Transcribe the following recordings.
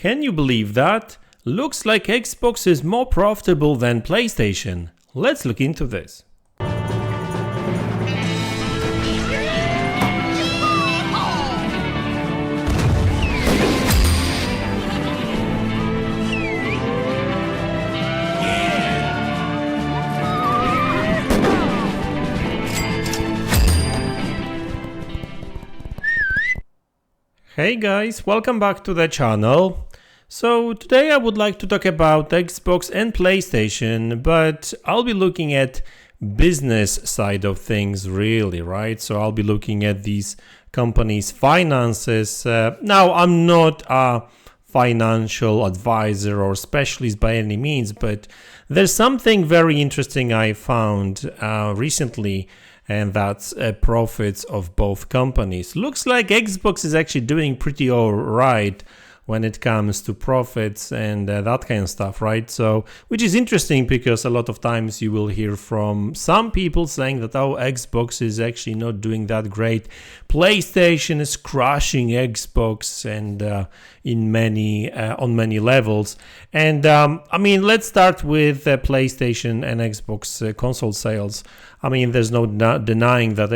Can you believe that? Looks like Xbox is more profitable than PlayStation. Let's look into this. Hey guys, welcome back to the channel. So today I would like to talk about Xbox and PlayStation, but I'll be looking at business side of things really, right? So I'll be looking at these companies' finances. Now I'm not a financial advisor or specialist by any means, but there's something very interesting I found recently, and that's profits of both companies. Looks like Xbox is actually doing pretty all right when it comes to profits and that kind of stuff, right? So, which is interesting because a lot of times you will hear from some people saying that, oh, Xbox is actually not doing that great. PlayStation is crushing Xbox and on many levels. And I mean, let's start with PlayStation and Xbox console sales. I mean, there's no denying that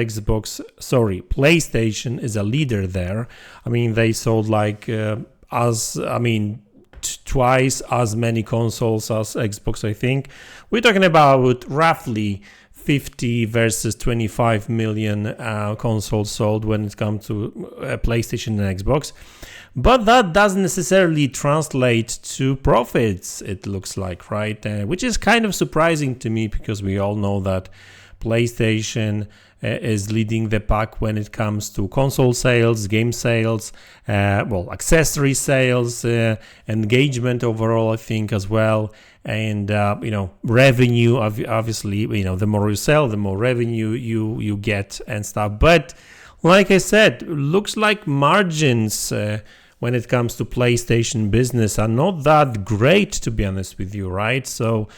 PlayStation is a leader there. I mean, they sold like twice as many consoles as Xbox, I think. We're talking about roughly 50 versus 25 million consoles sold when it comes to PlayStation and Xbox. But that doesn't necessarily translate to profits, it looks like, right? Which is kind of surprising to me because we all know that PlayStation is leading the pack when it comes to console sales, game sales, accessory sales, engagement overall, I think, as well. And, revenue, obviously, the more you sell, the more revenue you get and stuff. But like I said, looks like margins when it comes to PlayStation business are not that great, to be honest with you, right? So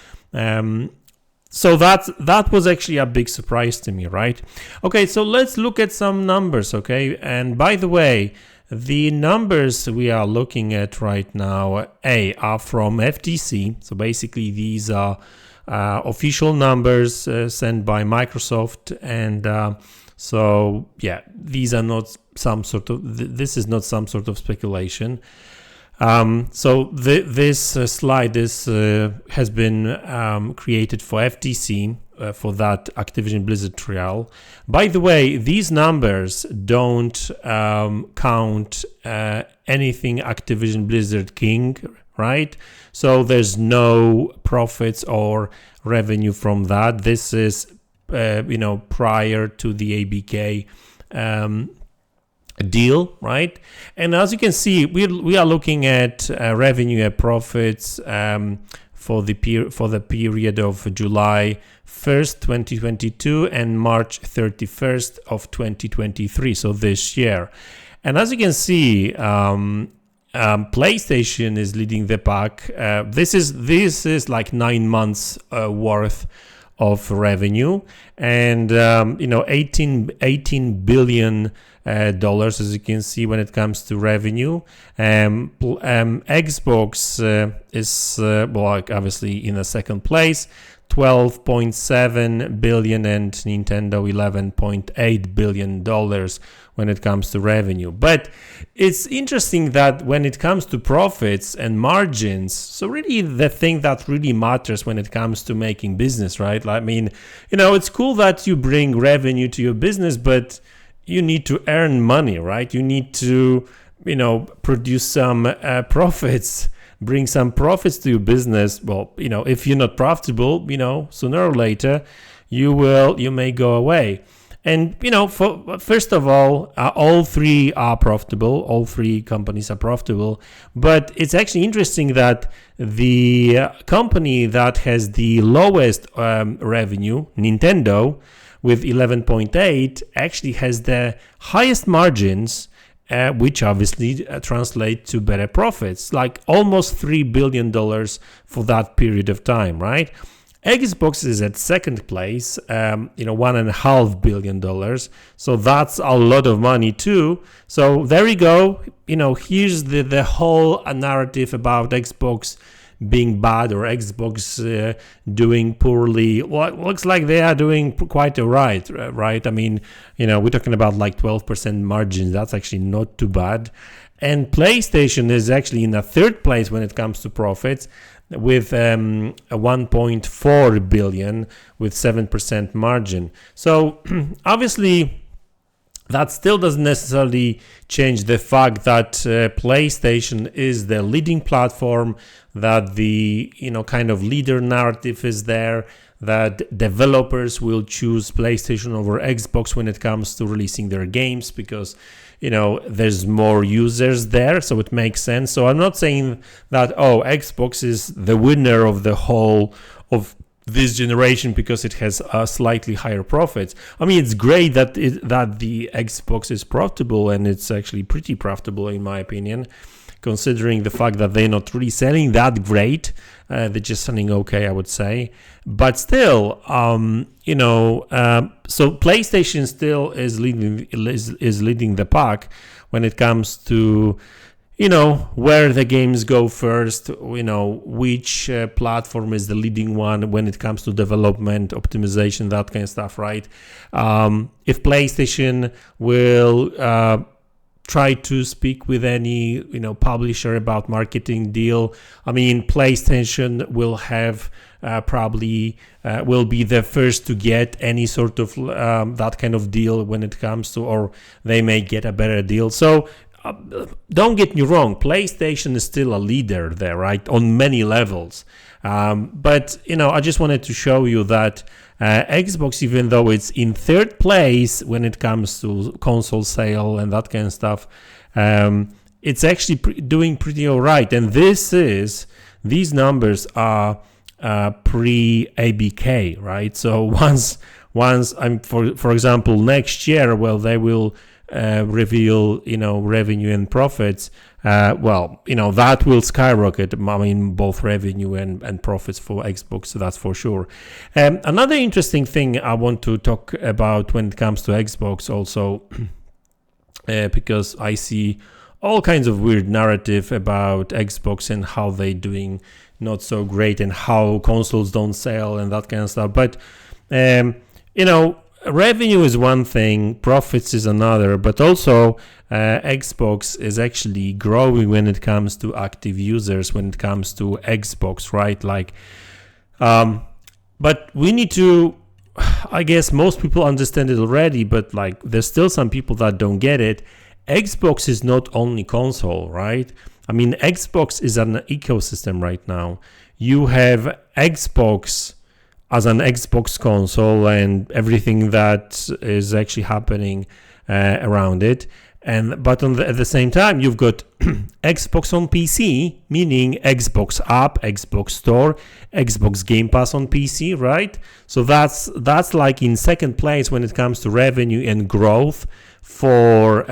that was actually a big surprise to me, right? Okay, so let's look at some numbers, okay? And by the way, the numbers we are looking at right now are from FTC. So basically these are official numbers sent by Microsoft, and so yeah, these are not this is not some sort of speculation. So this slide has been created for FTC for that Activision Blizzard trial. By the way, these numbers don't count anything Activision Blizzard King, right? So there's no profits or revenue from that. This is prior to the ABK deal, right? And as you can see, we are looking at revenue and profits for the period of July 1st, 2022 and March 31st of 2023, so this year. And as you can see, PlayStation is leading the pack. This is like 9 months worth of revenue, and 18 billion dollars, as you can see, when it comes to revenue. Xbox is obviously in a second place, 12.7 billion, and Nintendo $11.8 billion when it comes to revenue. But it's interesting that when it comes to profits and margins, so really the thing that really matters when it comes to making business, right? I mean, it's cool that you bring revenue to your business, but you need to earn money, right? You need to, produce some profits, bring some profits to your business. Well, if you're not profitable, sooner or later, you may go away. And, first of all three are profitable. All three companies are profitable. But it's actually interesting that the company that has the lowest revenue, Nintendo, with 11.8, actually has the highest margins, which obviously translate to better profits, like almost $3 billion for that period of time, right? Xbox is at second place, $1.5 billion. So that's a lot of money too. So there you go. Here's the whole narrative about Xbox being bad or Xbox doing poorly. Well, it looks like they are doing quite all right, right? I mean, we're talking about like 12% margins. That's actually not too bad. And PlayStation is actually in a third place when it comes to profits with a 1.4 billion with 7% margin. So obviously that still doesn't necessarily change the fact that PlayStation is the leading platform, that the kind of leader narrative is there, that developers will choose PlayStation over Xbox when it comes to releasing their games because there's more users there, so it makes sense. So I'm not saying that Xbox is the winner of the whole of this generation because it has a slightly higher profits. I mean, it's great that the Xbox is profitable, and it's actually pretty profitable in my opinion, considering the fact that they're not really selling that great. They're just selling okay, I would say. But still, so PlayStation still is leading the pack when it comes to where the games go first, which platform is the leading one when it comes to development, optimization, that kind of stuff, right? If PlayStation will try to speak with any publisher about marketing deal, I mean, PlayStation will have probably will be the first to get any sort of that kind of deal when it comes to, or they may get a better deal. So don't get me wrong, PlayStation is still a leader there, right, on many levels. But I just wanted to show you that Xbox, even though it's in third place when it comes to console sale and that kind of stuff, it's actually doing pretty all right. And these numbers are pre-ABK, right? So once I'm for example next year, well, they will reveal revenue and profits, that will skyrocket. I mean, both revenue and profits for Xbox, so that's for sure. Another interesting thing I want to talk about when it comes to Xbox also, because I see all kinds of weird narrative about Xbox and how they doing not so great and how consoles don't sell and that kind of stuff. But revenue is one thing, profits is another, but also Xbox is actually growing when it comes to active users, when it comes to Xbox, right? Like, but we need to, I guess most people understand it already, but like there's still some people that don't get it. Xbox is not only console, right? I mean, Xbox is an ecosystem right now. You have Xbox as an Xbox console and everything that is actually happening around it. But at the same time, you've got Xbox on PC, meaning Xbox app, Xbox Store, Xbox Game Pass on PC, right? So that's like in second place when it comes to revenue and growth for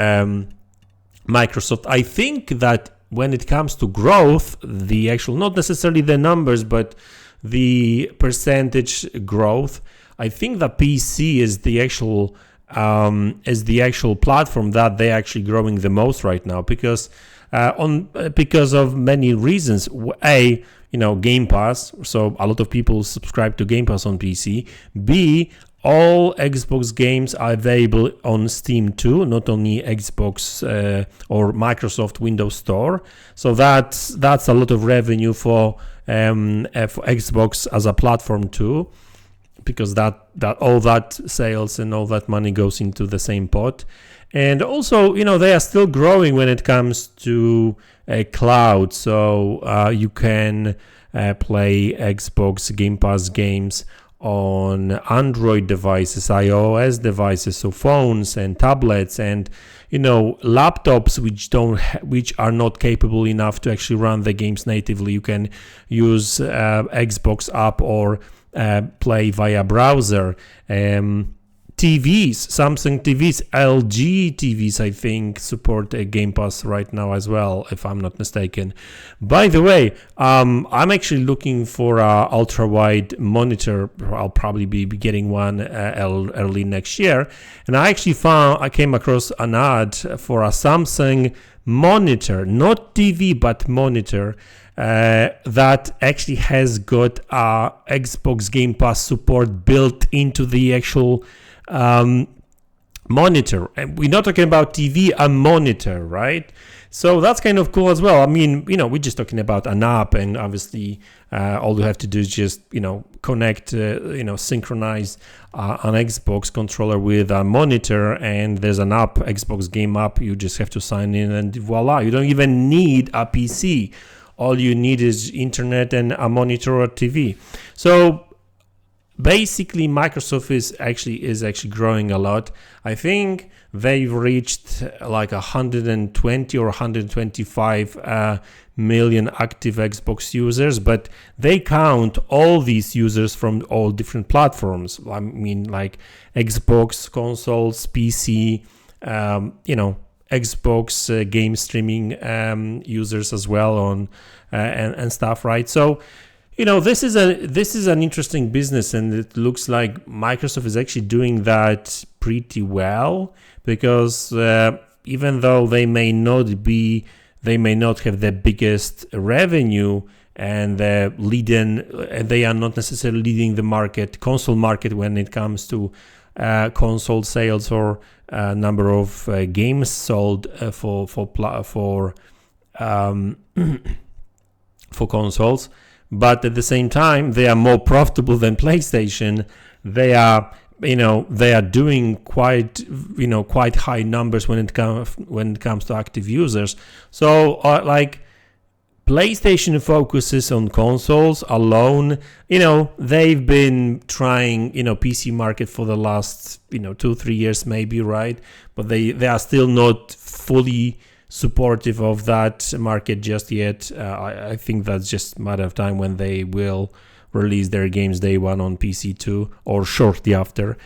Microsoft. I think that when it comes to growth, the actual, not necessarily the numbers, but the percentage growth, I think that PC is the actual platform that they're actually growing the most right now, because of many reasons. Game Pass, so a lot of people subscribe to Game Pass on PC. B, all Xbox games are available on Steam too, not only Xbox or Microsoft Windows Store. So that's a lot of revenue for Xbox as a platform too, because that all that sales and all that money goes into the same pot. And also, they are still growing when it comes to cloud. So you can play Xbox Game Pass games on Android devices, iOS devices, so phones and tablets, and laptops which are not capable enough to actually run the games natively. You can use Xbox app or play via browser. TVs, Samsung TVs, LG TVs, I think, support a Game Pass right now as well, if I'm not mistaken. By the way, I'm actually looking for a ultra-wide monitor. I'll probably be getting one early next year. And I came across an ad for a Samsung monitor, not TV, but monitor, that actually has got Xbox Game Pass support built into the actual monitor. And we're not talking about TV, a monitor, right? So that's kind of cool as well. I mean, we're just talking about an app, and obviously all you have to do is just, connect, synchronize an Xbox controller with a monitor, and there's an app, Xbox Game app. You just have to sign in, and voila, you don't even need a PC. All you need is internet and a monitor or TV. So basically, Microsoft is actually growing a lot. I think they've reached like 120 or 125 million active Xbox users, but they count all these users from all different platforms. I mean, like Xbox consoles, PC, Xbox game streaming users as well on and stuff, right? So this is an interesting business, and it looks like Microsoft is actually doing that pretty well, because even though they may not have the biggest revenue, and they are not necessarily leading the console market when it comes to console sales or number of games sold for consoles. But at the same time, they are more profitable than PlayStation. They are doing quite high numbers when it comes to active users. So PlayStation focuses on consoles alone. They've been trying PC market for the last 2-3 years maybe, right? But they are still not fully supportive of that market just yet. I think that's just a matter of time when they will release their games day one on PC too, or shortly after,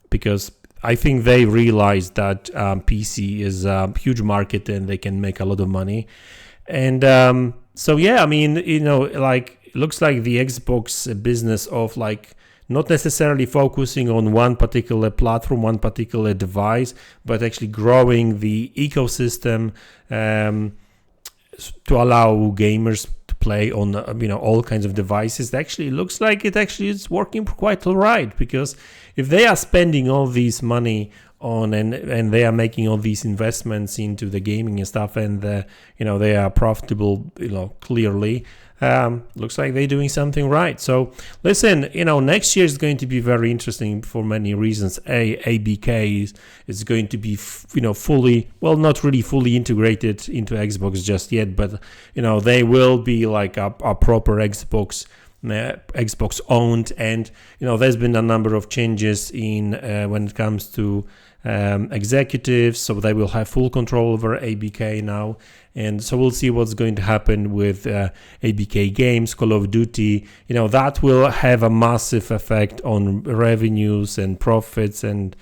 because I think they realize that PC is a huge market and they can make a lot of money. And so yeah, I mean, it looks like the Xbox business of not necessarily focusing on one particular platform, one particular device, but actually growing the ecosystem to allow gamers to play on all kinds of devices. Actually, it looks like it actually is working quite all right, because if they are spending all this money on and they are making all these investments into the gaming and stuff, and they are profitable, clearly. Looks like they're doing something right. So listen, next year is going to be very interesting for many reasons. ABK is going to be, fully, well, not really fully integrated into Xbox just yet, but, they will be like a proper Xbox owned. And, there's been a number of changes in when it comes to executives, so they will have full control over ABK now. And so we'll see what's going to happen with ABK games, Call of Duty. That will have a massive effect on revenues and profits and,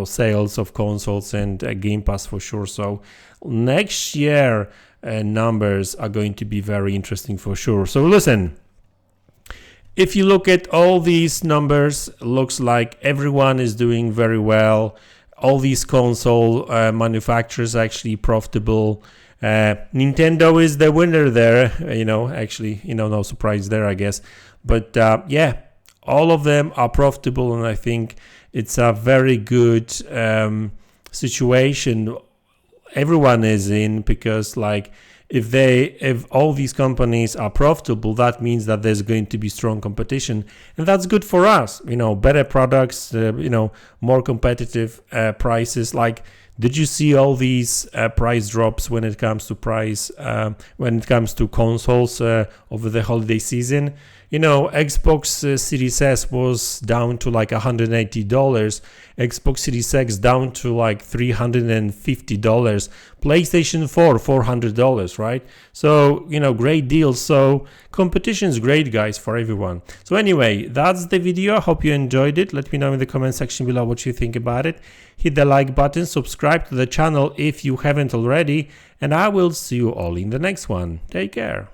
sales of consoles and Game Pass for sure. So next year numbers are going to be very interesting for sure. So listen, if you look at all these numbers, looks like everyone is doing very well. All these console manufacturers are actually profitable. Nintendo is the winner there, no surprise there, I guess. But yeah, all of them are profitable, and I think it's a very good situation everyone is in, because if all these companies are profitable, that means that there's going to be strong competition, and that's good for us. Better products, more competitive prices. Did you see all these price drops when it comes to consoles over the holiday season? You know, Xbox Series S was down to like $180, Xbox Series X down to like $350, PlayStation 4 $400, right? So, you know, great deals. So competition is great, guys, for everyone. So anyway, that's the video. I hope you enjoyed it. Let me know in the comment section below what you think about it. Hit the like button, subscribe to the channel if you haven't already, and I will see you all in the next one. Take care.